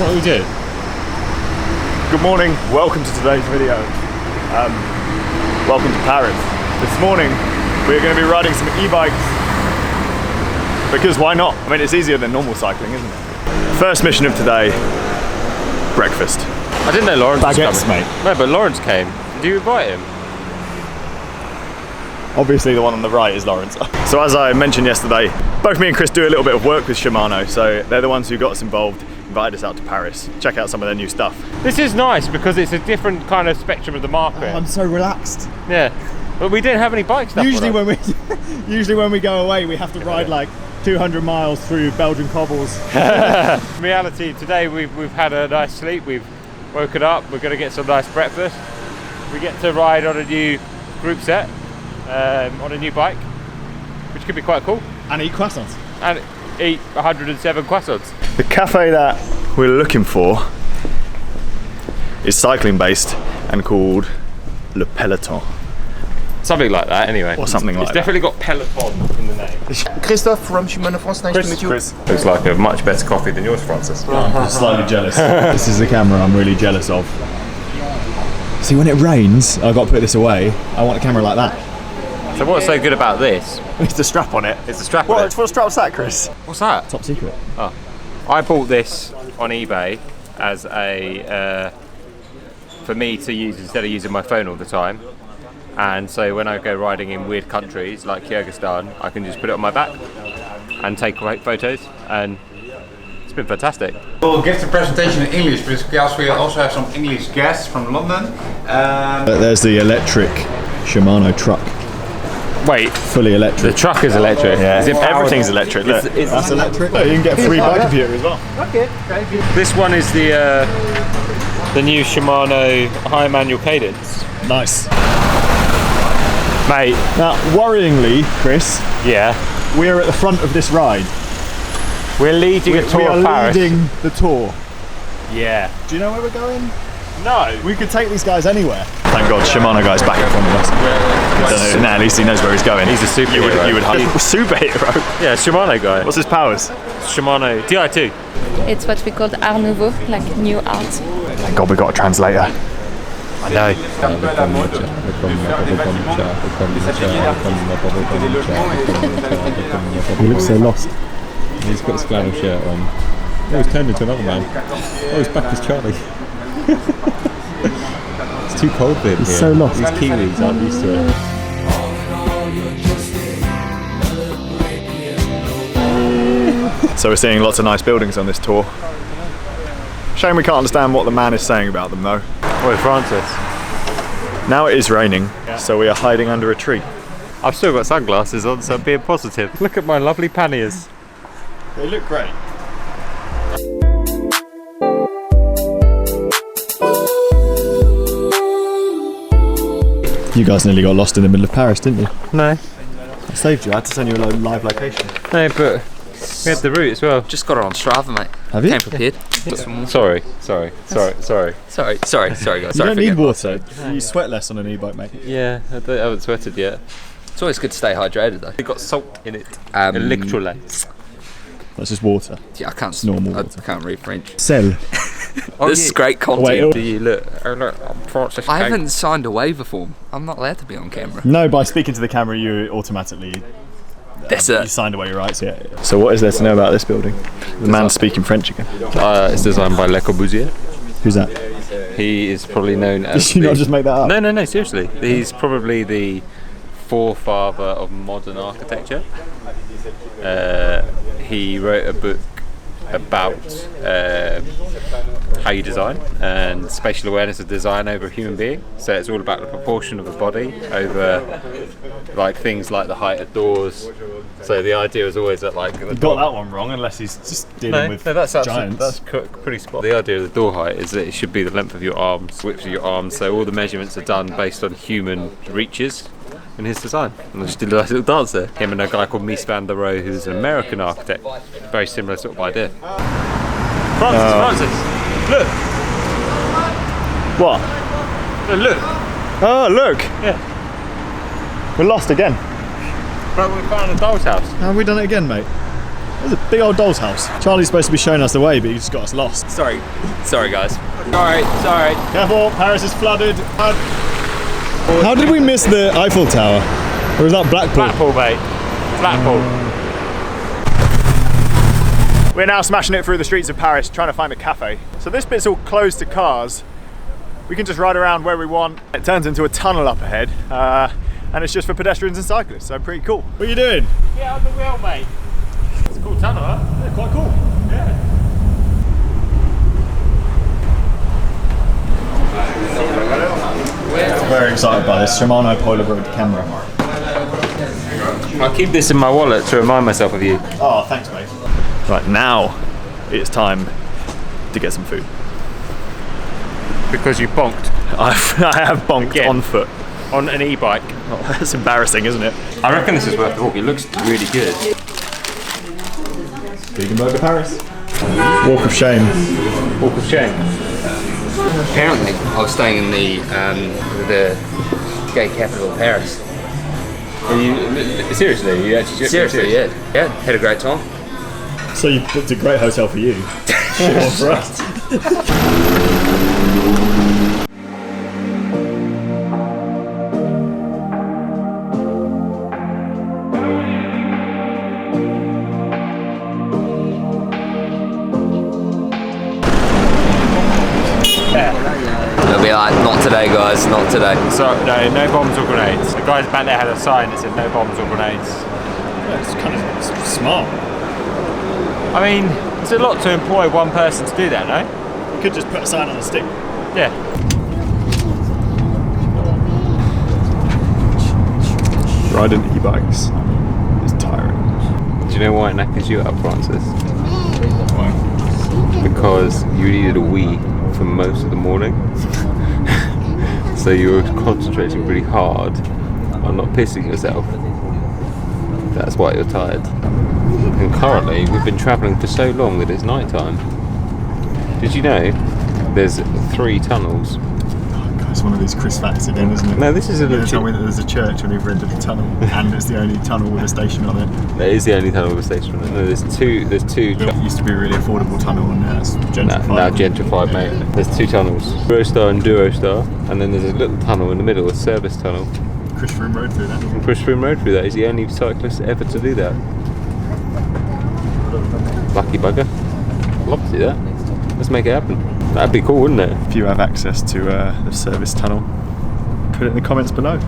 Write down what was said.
What do we do? Good morning, welcome to today's video. Welcome to Paris. This morning we're going to be riding some e-bikes because why not? I mean, it's easier than normal cycling, isn't it? First mission of today, breakfast. I didn't know Lawrence was Baguettes, coming. mate. No, but Lawrence came. Did you invite him? Obviously the one on the right is Lawrence. So as I mentioned yesterday, both me and Chris do a little bit of work with Shimano, so they're the ones who got us involved, invited us out to Paris, check out some of their new stuff. This is nice because it's a different kind of spectrum of the market. I'm so relaxed. Yeah, but we didn't have any bike stuff. Usually when we go away, we have to ride like 200 miles through Belgian cobbles. In reality, today we've had a nice sleep. We've woken up. We're going to get some nice breakfast. We get to ride on a new group set on a new bike, which could be quite cool. And eat croissants. And eat 107 croissants. The cafe that we're looking for is cycling based and called Le Peloton. Something like that, anyway. Or something like It's that. definitely got Peloton in the name. Christophe from Shimano France, nice to meet you. Chris. Looks like a much better coffee than yours, Francis. I'm slightly jealous. This is the camera I'm really jealous of. See, when it rains, I've got to put this away. I want a camera like that. So what's so good about this? It's the strap on it. It's the strap on it. What strap's that, Chris? What's that? Top secret. Oh, I bought this on eBay as a for me to use instead of using my phone all the time. And so when I go riding in weird countries like Kyrgyzstan, I can just put it on my back and take great photos, and it's been fantastic. We'll give the presentation in English because we also have some English guests from London. There's the electric Shimano truck. Wait, Fully the electric. truck is electric? Yeah, Is it powered? everything's electric. Look. That's electric. Oh, you can get a free bike computer as well. This one is the new Shimano high manual cadence. Nice. Mate, Now, worryingly, Chris, yeah. we're at the front of this ride. We're leading a tour we are of Paris. leading the tour. Yeah. Do you know where we're going? No. We could take these guys anywhere. Thank God, Shimano guy's back in front of us. Nah, at least he knows where he's going. He's a superhero. You would hope. Superhero? Yeah, Shimano guy. What's his powers? Shimano Di2. It's what we call art nouveau, like new art. Thank God we got a translator. I know. He looks so lost. He's got his flannel shirt on. Oh, he's turned into another man. Oh, he's back as Charlie. It's too cold for him He's here. so lost. These Kiwis aren't used to it. So we're seeing lots of nice buildings on this tour. Shame we can't understand what the man is saying about them though. Oi, Francis. Now it is raining, so we are hiding under a tree. I've still got sunglasses on, so I'm being positive. Look at my lovely panniers. They look great. You guys nearly got lost in the middle of Paris, didn't you? No. I saved you. I had to send you a live location. No, but we had the route as well. Just got it on Strava, mate. Have you? Came prepared. Sorry, Sorry, guys. You don't need forget. water. You sweat less on an e-bike, mate. Yeah, I haven't sweated yet. It's always good to stay hydrated, though. It got salt in it. Electrolytes. That's just water. Yeah, I can't. normal I water. can't read French. Sell. This is great content. Wait, Do you look? Oh look, I'm Francis. I haven't signed a waiver form. I'm not allowed to be on camera. No, by speaking to the camera, you automatically That's you it. signed away your rights. Yeah. So what is there to know about this building? The man's speaking French again. It's designed by Le Corbusier. Who's that? He is probably known as. Did you not just make that up? No, seriously. He's probably the forefather of modern architecture. He wrote a book about how you design and spatial awareness of design over a human being. So it's all about the proportion of the body over like things like the height of doors. So the idea is always that like You got that one wrong, unless he's just dealing with that's giants. That's pretty spot. The idea of the door height is that it should be the length of your arms, width of your arms. So all the measurements are done based on human reaches in his design. And I just did a nice little dance there. Him and a guy called Mies van der Rohe, who's an American architect. Very similar sort of idea. Francis, look. What? Look. Oh, look! Yeah. We're lost again. But we found a doll's house. How have we done it again, mate? There's a big old doll's house. Charlie's supposed to be showing us the way, but he just got us lost. Sorry guys. Sorry. Careful, Paris is flooded. How did we miss the Eiffel Tower? Or was that Blackpool? Blackpool, mate. Blackpool. We're now smashing it through the streets of Paris trying to find a cafe. So this bit's all closed to cars. We can just ride around where we want. It turns into a tunnel up ahead. And it's just for pedestrians and cyclists, so pretty cool. What are you doing? Get on the wheel, mate. It's a cool tunnel, huh? Yeah, quite cool. Yeah. Very excited by this Shimano Polaroid camera. I'll keep this in my wallet to remind myself of you. Oh, thanks, mate. Right, now it's time to get some food. Because you bonked I have bonked Again. on foot. on an e-bike. Oh, that's embarrassing, isn't it? I reckon this is worth the walk. It looks really good. Vegan Burger Paris. Walk of shame. Walk of shame. Apparently, I was staying in the gay capital of Paris. Seriously, you actually Seriously, yeah, had a great time. So you booked a great hotel for you. Shit one for us. It'll be like, not today, guys, not today. So, no bombs or grenades. The guys back there had a sign that said no bombs or grenades. Yeah, it's kind of smart. I mean, it's a lot to employ one person to do that, no? You could just put a sign on a stick. Yeah. Riding e-bikes is tiring. Do you know why it knackers you up, Francis? Why? Because you needed a wee for most of the morning. So you were concentrating really hard on not pissing yourself. That's why you're tired. And currently, we've been travelling for so long that it's night time. Did you know there's 3 tunnels? It's one of these Chris facts again, isn't it? No, this is a They legit. tell me that there's a church on either end of the tunnel, and it's the only tunnel with a station on it. That is the only tunnel with a station on it. No, there's two. It used to be a really affordable tunnel, and now it's gentrified. Now gentrified, mate. There's 2 tunnels, Eurostar and Durostar, and then there's a little tunnel in the middle, a service tunnel. Chris Froome Road through that. And Chris Froome Road through that. He's the only cyclist ever to do that. Lucky bugger. I'd love to do that. Let's make it happen. That'd be cool, wouldn't it? If you have access to the service tunnel, put it in the comments below.